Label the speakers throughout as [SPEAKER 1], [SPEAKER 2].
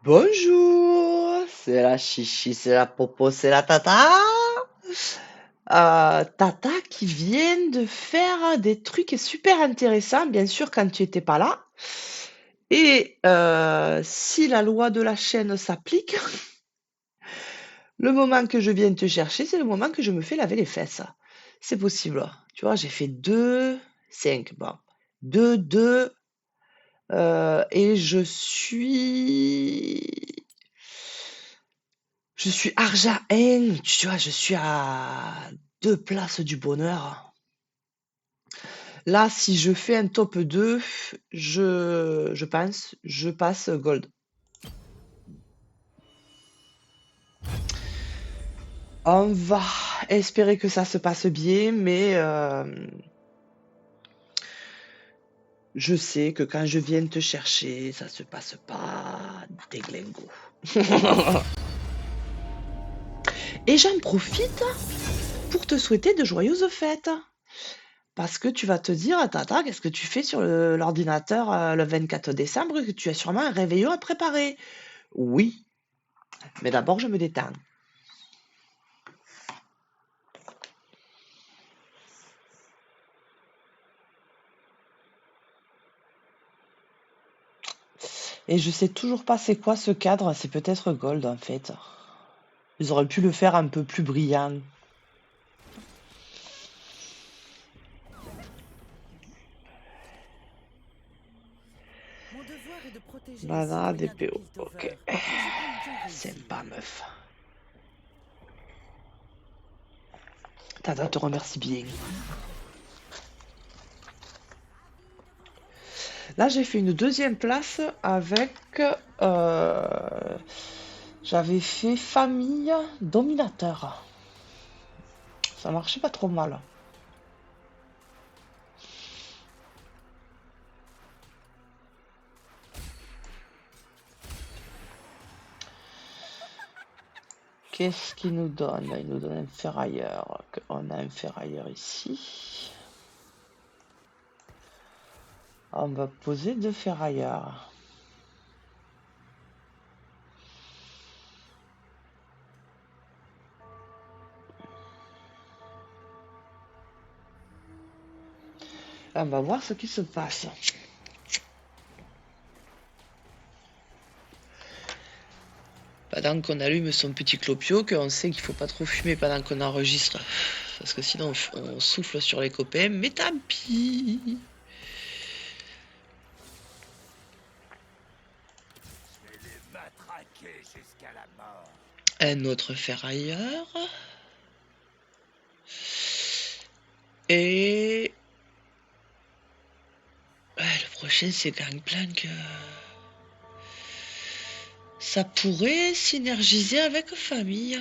[SPEAKER 1] Bonjour, c'est la chichi, c'est la popo, c'est la tata. Tata qui vient de faire des trucs super intéressants, bien sûr, quand tu étais pas là. Et si la loi de la chaîne s'applique, le moment que je viens te chercher, c'est le moment que je me fais laver les fesses. C'est possible. Tu vois, j'ai fait 2, 5, bon. 2, 2, et je suis argent 1, tu vois, je suis à 2 places du bonheur. Là, si je fais un top 2, je pense, je passe gold. On va espérer que ça se passe bien, mais je sais que quand je viens te chercher, ça se passe pas déglingo. Et j'en profite pour te souhaiter de joyeuses fêtes. Parce que tu vas te dire, tata, qu'est-ce que tu fais sur l'ordinateur le 24 décembre, que tu as sûrement un réveillon à préparer. Oui, mais d'abord je me détends. Et je sais toujours pas c'est quoi ce cadre, c'est peut-être gold en fait. Ils auraient pu le faire un peu plus brillant.
[SPEAKER 2] Mon devoir est de protéger les
[SPEAKER 1] Banana,
[SPEAKER 2] citoyens de
[SPEAKER 1] DPO, ok.
[SPEAKER 2] Piltover, et je compte bien
[SPEAKER 1] Sympa
[SPEAKER 2] réussir.
[SPEAKER 1] meuf. Tata te remercie bien. Là j'ai fait une deuxième place avec... j'avais fait famille dominateur. Ça marchait pas trop mal. Qu'est-ce qu'il nous donne? Il nous donne un ferrailleur. On a un ferrailleur ici. On va poser 2 ferrailleurs. On va voir ce qui se passe. Pendant qu'on allume son petit clopio, qu'on sait qu'il faut pas trop fumer pendant qu'on enregistre. Parce que sinon on souffle sur les copains, mais tant pis. Un autre ferrailleur. Et... ouais, le prochain c'est Gangplank. Ça pourrait synergiser avec famille.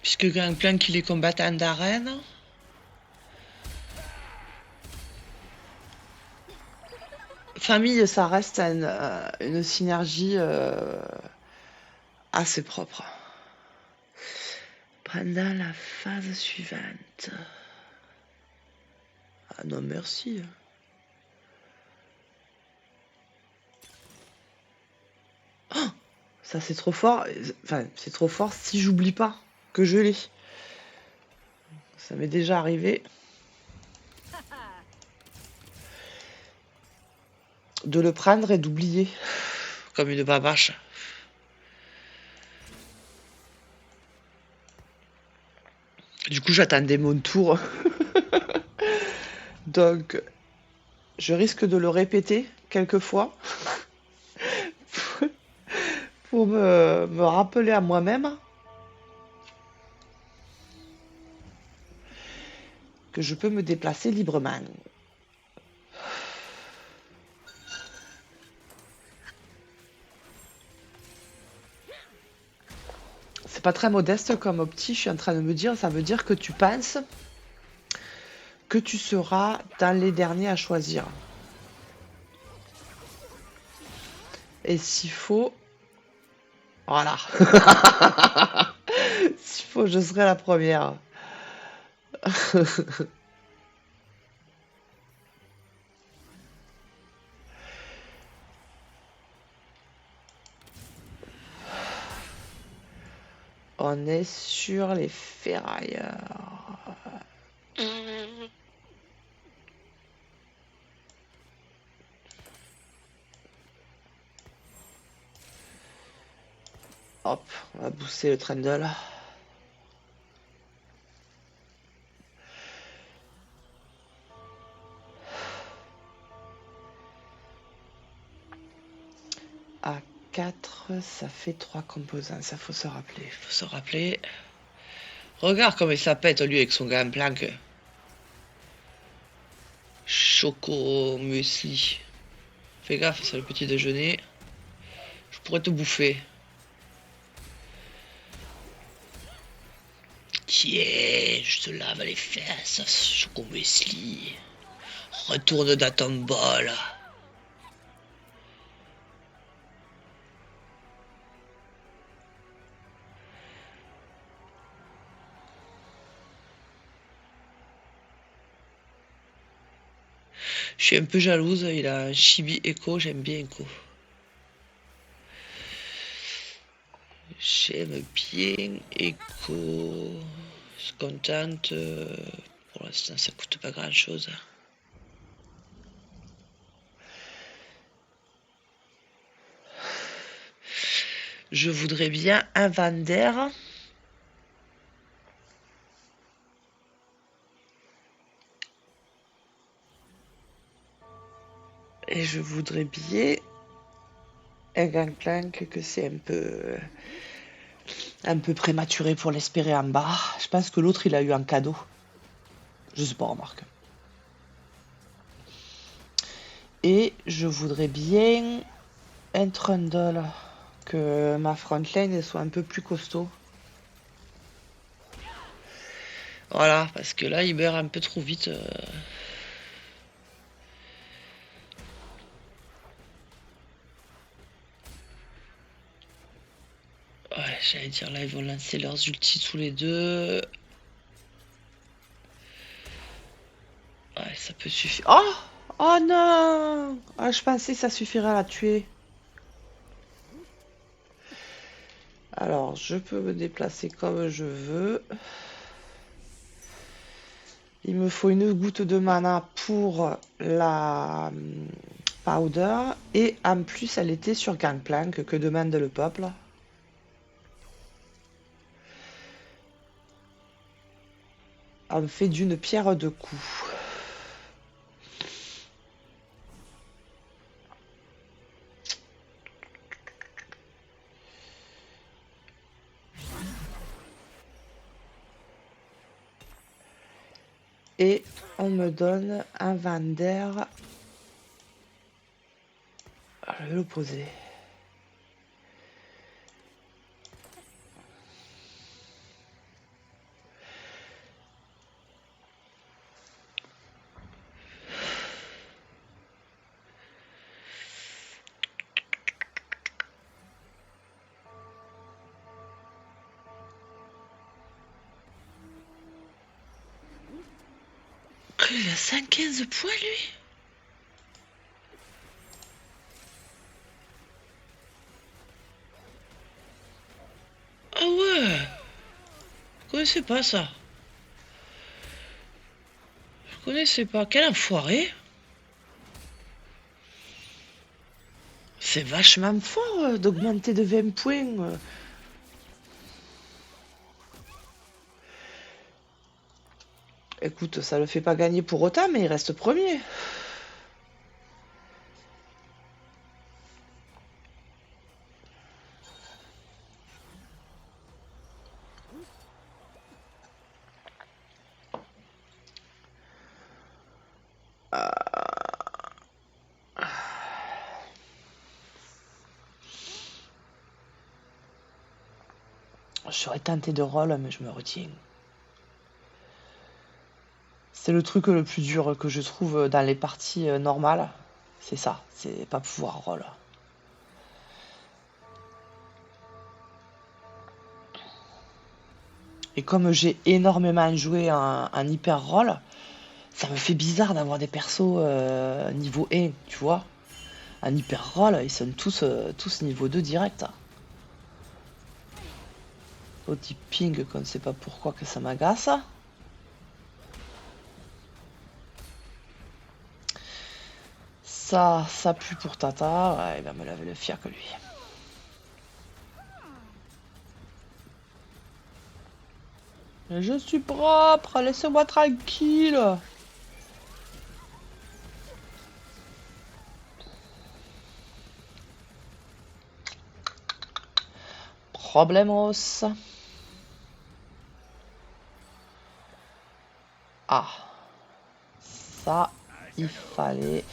[SPEAKER 1] Puisque Gangplank il est combattant d'arène. Famille, ça reste une synergie assez propre. Pendant la phase suivante. Ah non, merci. Oh, ça c'est trop fort. Enfin, c'est trop fort si j'oublie pas que je l'ai. Ça m'est déjà arrivé de le prendre et d'oublier. Comme une babache. Du coup, j'attendais mon tour. Donc, je risque de le répéter quelques fois pour me rappeler à moi-même que je peux me déplacer librement. C'est pas très modeste comme opti, je suis en train de me dire, ça veut dire que tu penses que tu seras dans les derniers à choisir. Et s'il faut, voilà. S'il faut, je serai la première. On est sur les ferrailleurs. Hop, on va booster le Trundle. À 4, ça fait 3 composants. Ça, faut se rappeler. Regarde comme il s'appelle lui avec son Gangplank. Choco muesli. Fais gaffe, c'est le petit déjeuner. Je pourrais te bouffer. Tiens, je te lave les fesses, Choco muesli. Retourne dans ton bol. Je suis un peu jalouse, il a un Chibi Echo, j'aime bien Echo. J'aime bien Echo. Je suis contente. Pour l'instant, ça coûte pas grand chose. Je voudrais bien un Vander. Et je voudrais bien un Gangplank que c'est un peu prématuré pour l'espérer en bas. Je pense que l'autre il a eu un cadeau. Je sais pas, remarque. Et je voudrais bien un Trundle. Que ma frontline soit un peu plus costaud. Voilà, parce que là il meurt un peu trop vite. Ouais, j'allais dire là, ils vont lancer leurs ultis tous les deux. Ouais, ça peut suffire. Oh! Oh non! Ah, je pensais que ça suffirait à la tuer. Alors, je peux me déplacer comme je veux. Il me faut une goutte de mana pour la powder. Et en plus, elle était sur Gangplank. Que demande le peuple? On fait d'une pierre deux coups. Et on me donne un Vander. Je vais l'opposer. Il a 115 points, lui. Ah ouais. Je connaissais pas ça. Je connaissais pas. Quel enfoiré. C'est vachement fort d'augmenter de 20 points. Écoute, ça le fait pas gagner pour autant, mais il reste premier. Je serais tenté de roll, mais je me retiens. C'est le truc le plus dur que je trouve dans les parties normales. C'est ça, c'est pas pouvoir roll. Et comme j'ai énormément joué en hyper roll, ça me fait bizarre d'avoir des persos niveau 1, tu vois. En hyper roll, ils sont tous niveau 2 direct. Petit ping qu'on ne sait pas pourquoi que ça m'agace. Ça pue pour Tata. Ouais, il va me laver le fiac lui. Je suis propre, laissez-moi tranquille. Problemos. Ah, ça, il fallait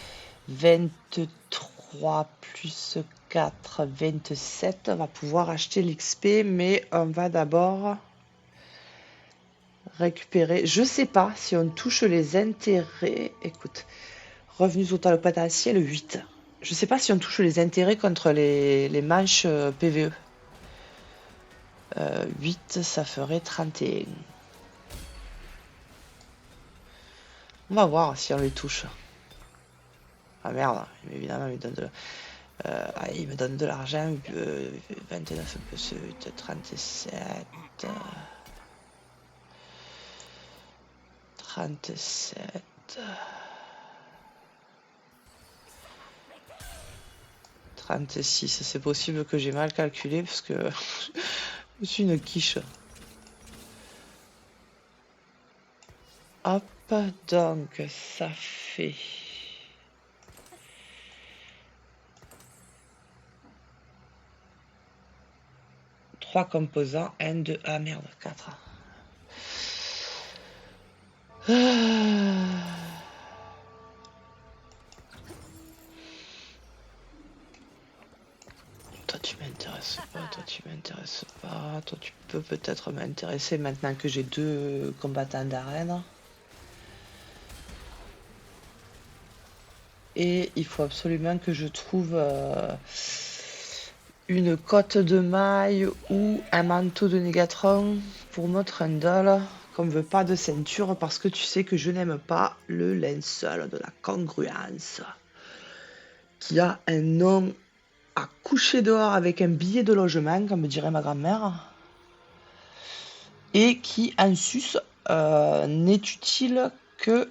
[SPEAKER 1] 23 plus 4, 27. On va pouvoir acheter l'XP, mais on va d'abord récupérer. Je sais pas si on touche les intérêts. Écoute, revenus total potentiel 8. Je sais pas si on touche les intérêts contre les manches PVE. 8, ça ferait 31. On va voir si on les touche. Ah merde, évidemment, il me donne de, il me donne de l'argent. 29 plus 8, 37. 37. 36. C'est possible que j'ai mal calculé parce que je suis une quiche. Hop, donc ça fait... Trois composants, N, 2, ah merde, 4. Toi tu m'intéresses pas, toi tu m'intéresses pas, toi tu peux peut-être m'intéresser maintenant que j'ai 2 combattants d'arène. Et il faut absolument que je trouve une cotte de maille ou un manteau de Négatron pour notre Trundle. Qu'on ne veut pas de ceinture parce que tu sais que je n'aime pas le linceul de la congruence. Qui a un nom à coucher dehors avec un billet de logement, comme dirait ma grand-mère. Et qui en sus n'est utile que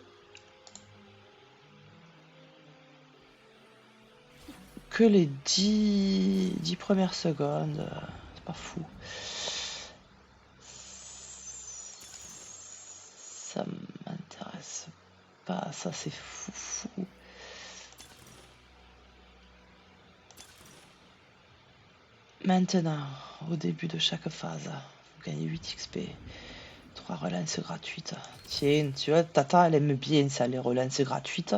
[SPEAKER 1] les 10 premières secondes. C'est pas fou. Ça m'intéresse pas, ça c'est fou. Maintenant, au début de chaque phase, vous gagnez 8 XP. 3 relances gratuites. Tiens, tu vois, Tata, elle aime bien ça, les relances gratuites.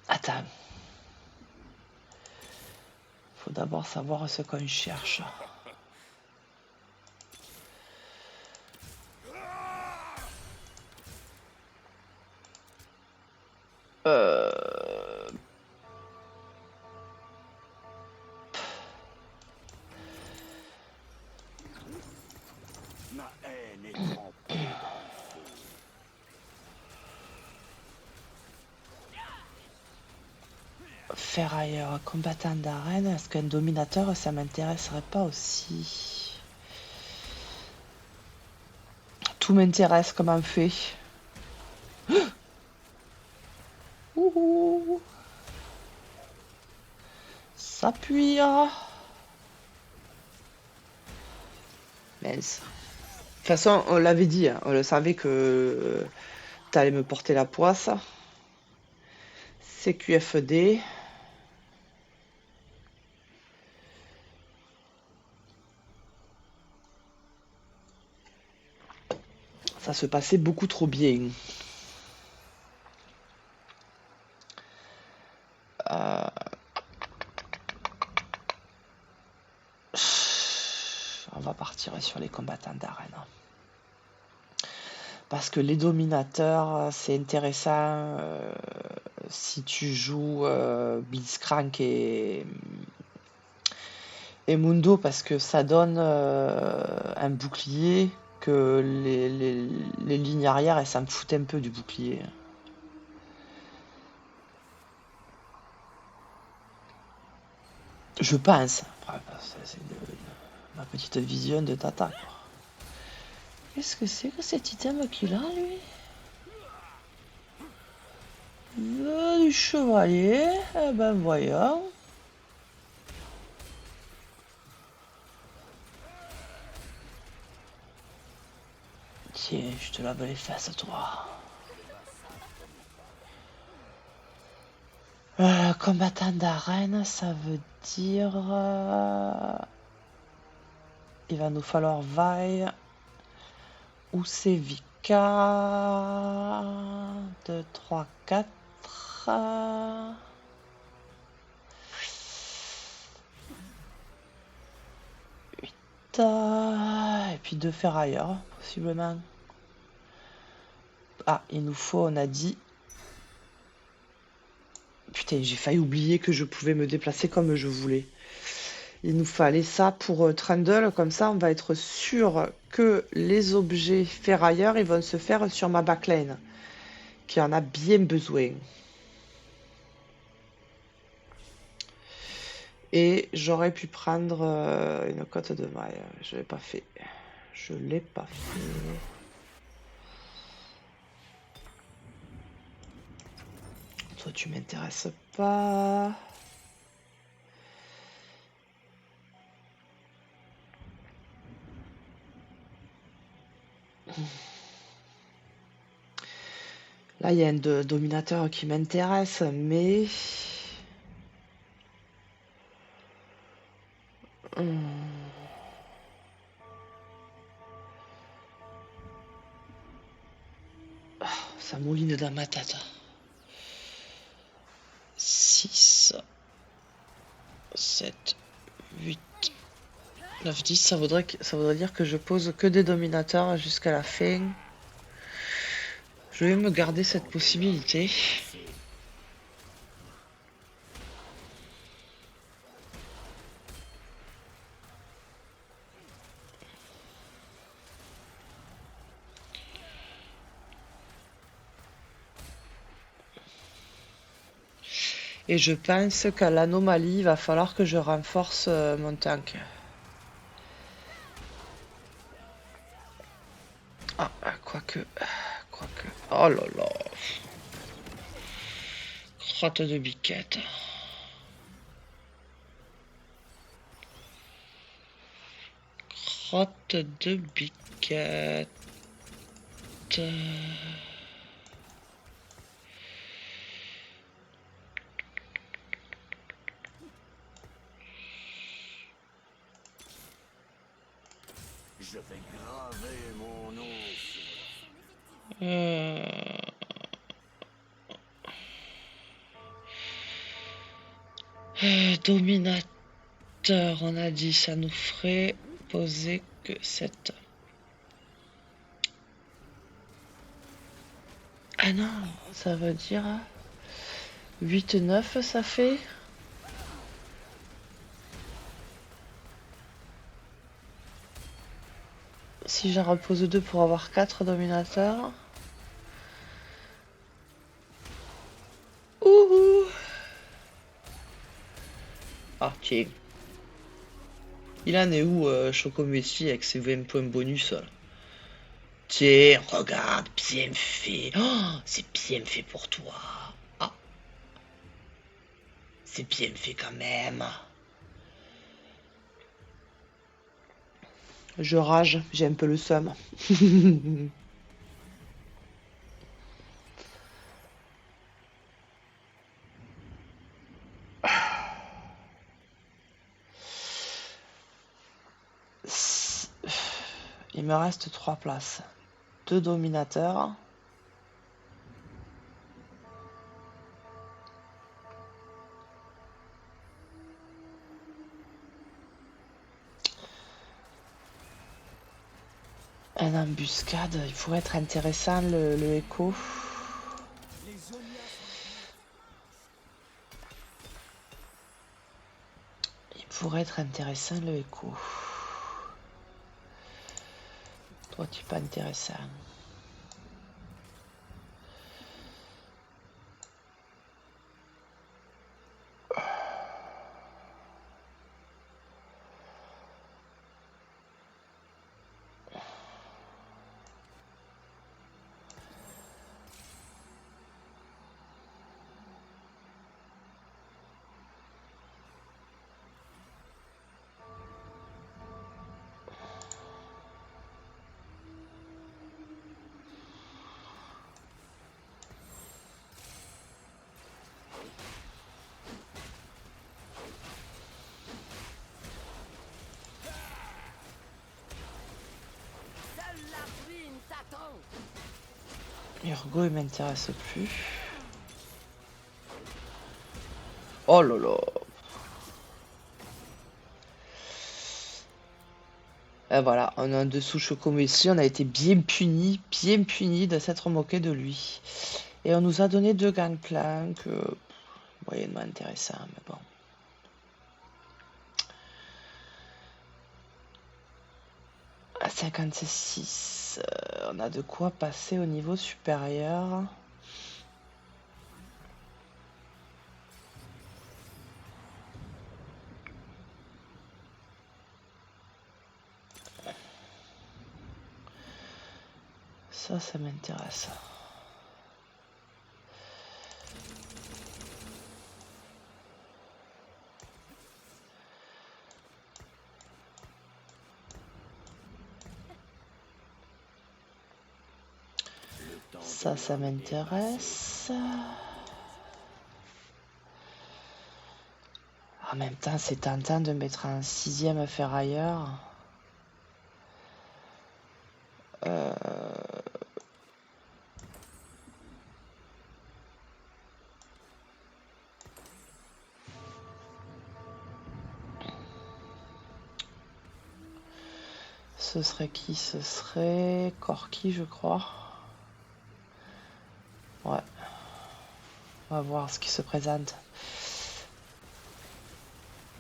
[SPEAKER 1] Attends. Faut d'abord savoir ce qu'on cherche.
[SPEAKER 3] Ma haine est trempée dans le feu.
[SPEAKER 1] Ferrailleur, combattant d'arène, est-ce qu'un dominateur, ça m'intéresserait pas aussi? Tout m'intéresse comme on fait. Ouh, ça pue. Mince. De toute façon, on l'avait dit, hein, on le savait que t'allais me porter la poisse. CQFD. Ça se passait beaucoup trop bien. On va partir sur les combattants d'arène. Parce que les dominateurs, c'est intéressant si tu joues Blitzcrank et Mundo, parce que ça donne un bouclier que les lignes arrière, elles s'en foutent un peu du bouclier. Je pense. Après, c'est ma petite vision de tata, quoi. Qu'est-ce que c'est que cet item qu'il a, lui? Du chevalier. Eh ben, voyons. Tiens, je te lave les fesses, toi. Combattant d'arène, ça veut dire... il va nous falloir vaille ou c'est Vika. 2, 3, 4. Et puis 2 ferrailleurs, possiblement. Ah, il nous faut, on a dit... Putain, j'ai failli oublier que je pouvais me déplacer comme je voulais. Il nous fallait ça pour Trundle, comme ça on va être sûr que les objets ferrailleurs ils vont se faire sur ma backline, qui en a bien besoin. Et j'aurais pu prendre une cote de maille. Je l'ai pas fait. Je l'ai pas fait. Toi tu m'intéresses pas. Là, il y a un dominateur qui m'intéresse, mais... ça mouline dans ma tête. 6, 7, 8, 9, 10. Ça voudrait dire que je pose que des dominateurs jusqu'à la fin. Je vais me garder cette possibilité. Et je pense qu'à l'anomalie, il va falloir que je renforce mon tank. Ah, quoique. Oh là là. Crotte de biquette. Crotte de biquette.
[SPEAKER 3] Je vais graver mon nom
[SPEAKER 1] Dominateur, on a dit, ça nous ferait poser que 7. Ah non, ça veut dire 8, 9, ça fait. Si j'en repose 2 pour avoir 4 dominateurs. Ouhou. Ah, tiens. Il en est où, Choco Messi, avec ses 20 points bonus là? Tiens, regarde, bien fait. Oh, c'est bien fait pour toi. Ah, c'est bien fait quand même. Je rage, j'ai un peu le seum. Il me reste 3 places. 2 dominateurs. Un embuscade, il pourrait être intéressant le écho. Il pourrait être intéressant le écho. Toi, tu es pas intéressant. Urgo, il m'intéresse plus. Oh là là. Et voilà, on a un dessous Chocomo ici. On a été bien puni de s'être moqué de lui. Et on nous a donné 2 gangplank. Moyennement intéressant, mais bon. À 56, on a de quoi passer au niveau supérieur. Ça m'intéresse. Ça m'intéresse. En même temps, c'est tentant de mettre un 6e ferrailleur. Ce serait qui? Ce serait Corki, je crois. Ouais. On va voir ce qui se présente.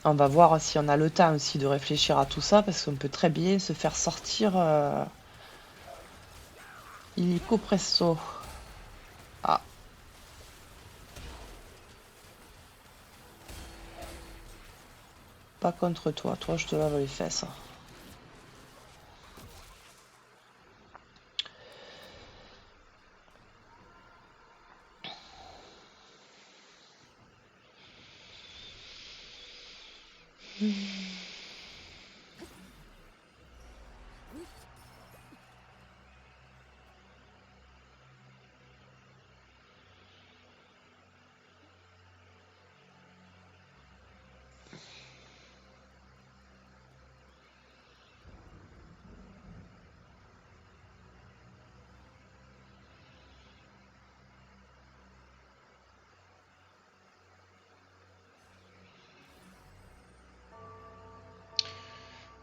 [SPEAKER 1] On va voir si on a le temps aussi de réfléchir à tout ça, parce qu'on peut très bien se faire sortir illico presto. Ah. Pas contre toi. Toi, je te lave les fesses.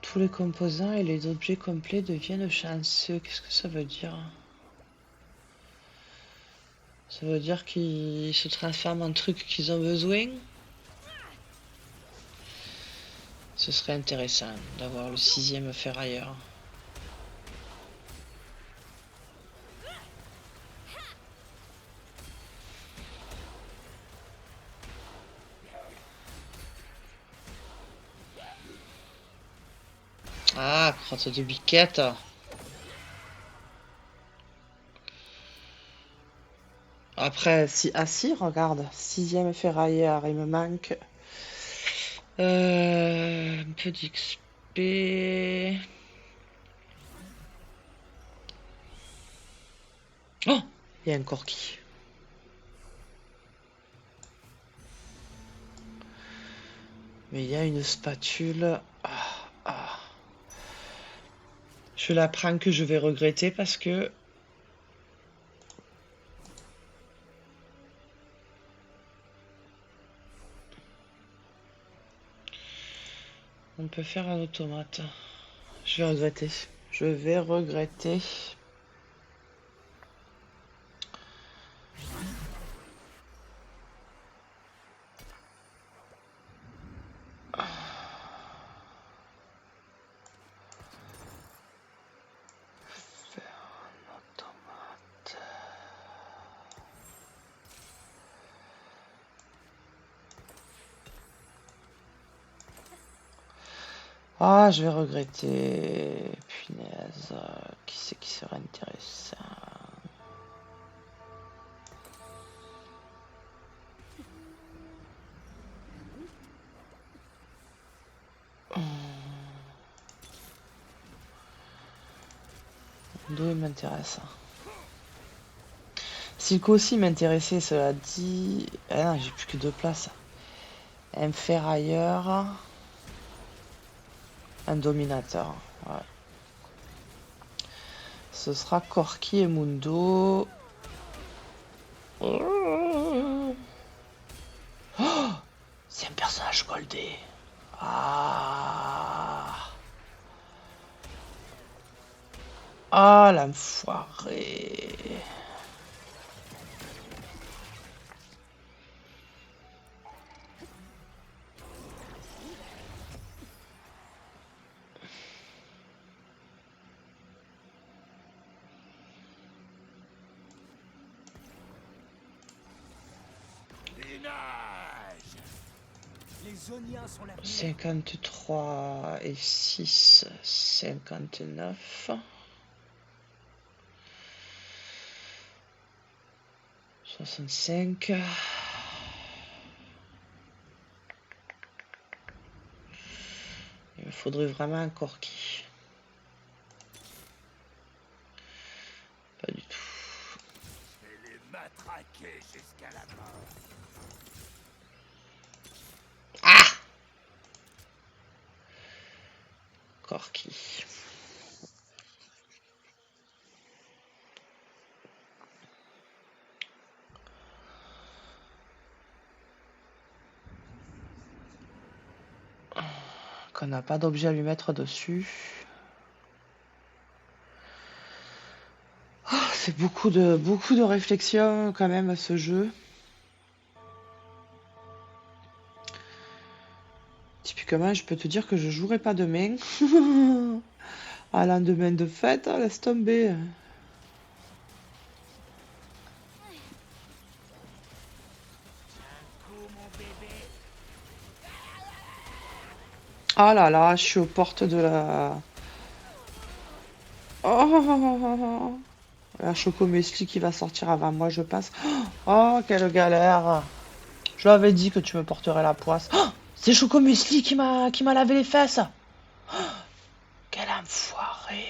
[SPEAKER 1] Tous les composants et les objets complets deviennent chanceux. Qu'est-ce que ça veut dire? Ça veut dire qu'ils se transforment en trucs qu'ils ont besoin? Ce serait intéressant d'avoir le 6e ferrailleur. Ah, crotte de biquette. Après, si... Ah si, regarde. 6e ferrailleur, il me manque... un peu d'XP... Oh, il y a un Corki. Mais il y a une spatule. Je la prends que je vais regretter parce que... On peut faire un automate. Je vais regretter. Je vais regretter. Ah, je vais regretter. Punaise. Qui c'est qui serait intéressant? D'où il m'intéresse. Silco aussi m'intéressait, cela dit. Ah non, j'ai plus que 2 places. Un ferrailleur. Un dominateur. Ouais. Ce sera Corki et Mundo. Oh, c'est un personnage goldé. Ah. Ah, l'enfoiré.
[SPEAKER 3] Ménage.
[SPEAKER 2] Les Zoniens sont l'avenir.
[SPEAKER 1] 53 et 6, 59. 65. Il me faudrait vraiment un Corki. Pas du tout.
[SPEAKER 3] Je vais les matraquer jusqu'à la mort.
[SPEAKER 1] Ah, Corki. Qu'on n'a pas d'objet à lui mettre dessus. Oh, c'est beaucoup de réflexion quand même ce jeu. Typiquement, je peux te dire que je jouerai pas demain. À lendemain de fête, laisse tomber.
[SPEAKER 3] Un coup, mon bébé.
[SPEAKER 1] Ah là là, je suis aux portes de la... Oh, la Chocomesli qui va sortir avant moi, je pense. Oh, quelle galère. Je l'avais dit que tu me porterais la poisse. Oh, c'est Chocomesli qui m'a lavé les fesses. Oh, quel enfoiré.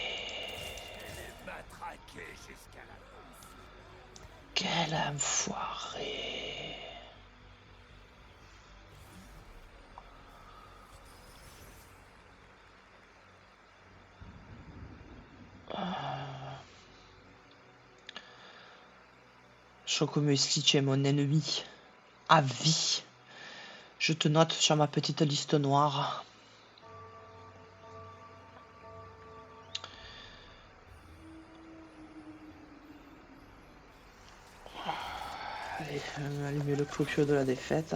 [SPEAKER 3] Les matraquer jusqu'à la mort.
[SPEAKER 1] Quel enfoiré. Chocomesli, tu es mon ennemi. À vie. Je te note sur ma petite liste noire. Allez, allumer le clopio de la défaite.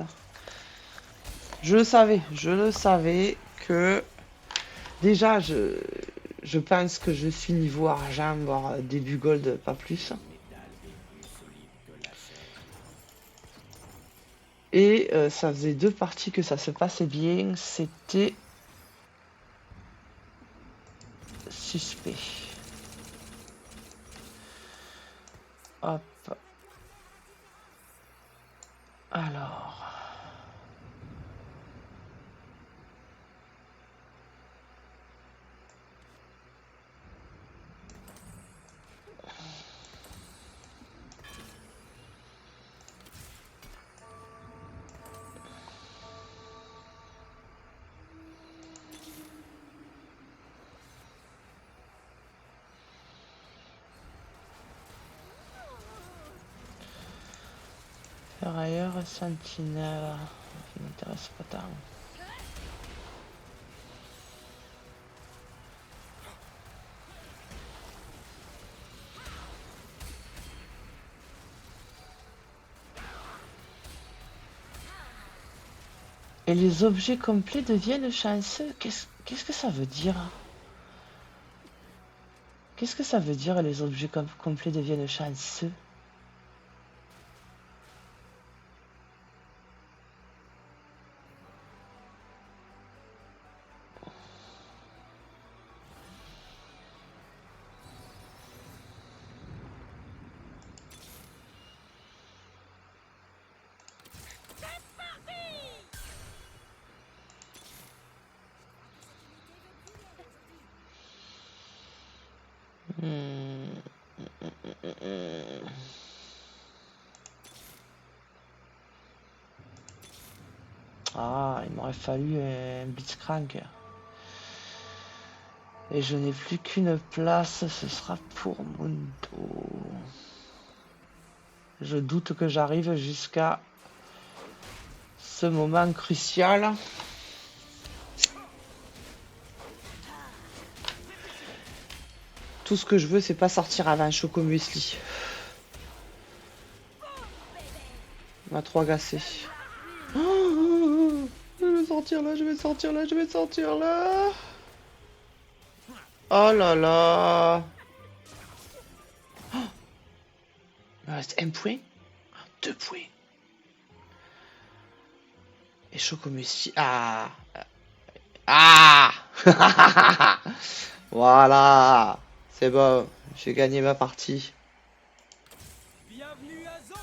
[SPEAKER 1] Je le savais que déjà je pense que je suis niveau argent, voire début gold, pas plus. Et ça faisait 2 parties que ça se passait bien, c'était suspect. Hop. Alors. Ferrailleur, sentinelle. Ça m'intéresse pas tant. Et les objets complets deviennent chanceux. Qu'est-ce que ça veut dire? Qu'est-ce que ça veut dire les objets complets deviennent chanceux? Hmm. Ah, il m'aurait fallu un Blitzcrank. Et je n'ai plus qu'une place, ce sera pour Mundo. Je doute que j'arrive jusqu'à ce moment crucial. Tout ce que je veux, c'est pas sortir avant Choco Muesli. Il m'a trop agacé. Oh, je vais sortir là, je vais sortir là, je vais sortir là. Oh là là. Oh, il me reste un point. 2 points. Et Choco Muesli. Ah. Ah. Voilà. C'est bon. J'ai gagné ma partie.
[SPEAKER 4] Bienvenue à Zone.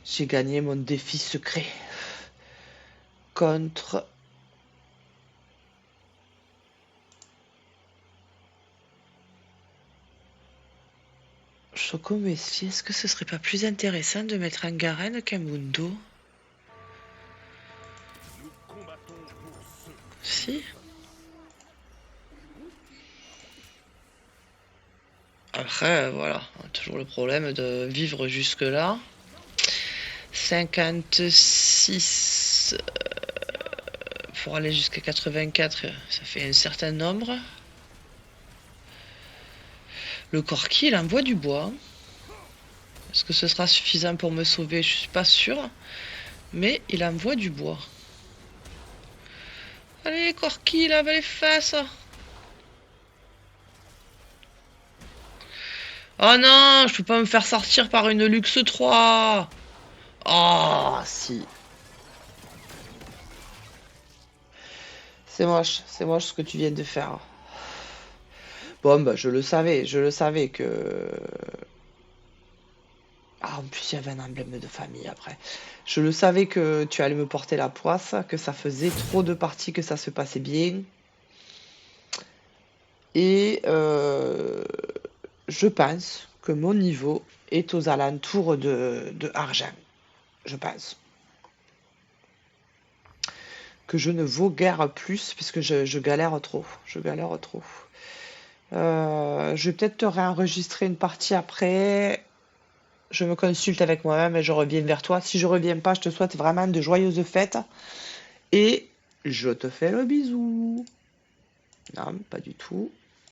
[SPEAKER 1] J'ai gagné mon défi secret. Contre... Choco Muesli, est-ce que ce serait pas plus intéressant de mettre un Garen qu'un Mundo?
[SPEAKER 3] Nous combattons pour ceux.
[SPEAKER 1] Si. Après, voilà, toujours le problème de vivre jusque-là. 56 pour aller jusqu'à 84, ça fait un certain nombre. Le Corki, il envoie du bois. Est-ce que ce sera suffisant pour me sauver? Je suis pas sûre. Mais il envoie du bois. Allez, Corki, lave les faces. Oh non, je peux pas me faire sortir par une Luxe 3. Oh, si. C'est moche ce que tu viens de faire. Bon, bah, je le savais que... Ah, en plus, il y avait un emblème de famille après. Je le savais que tu allais me porter la poisse, que ça faisait trop de parties, que ça se passait bien. Et je pense que mon niveau est aux alentours de argent. Je pense. Que je ne vaux guère plus, puisque je galère trop. Je galère trop. Je vais peut-être te réenregistrer une partie après. Je me consulte avec moi-même et je reviens vers toi. Si je reviens pas, je te souhaite vraiment de joyeuses fêtes. Et je te fais le bisou. Non, pas du tout.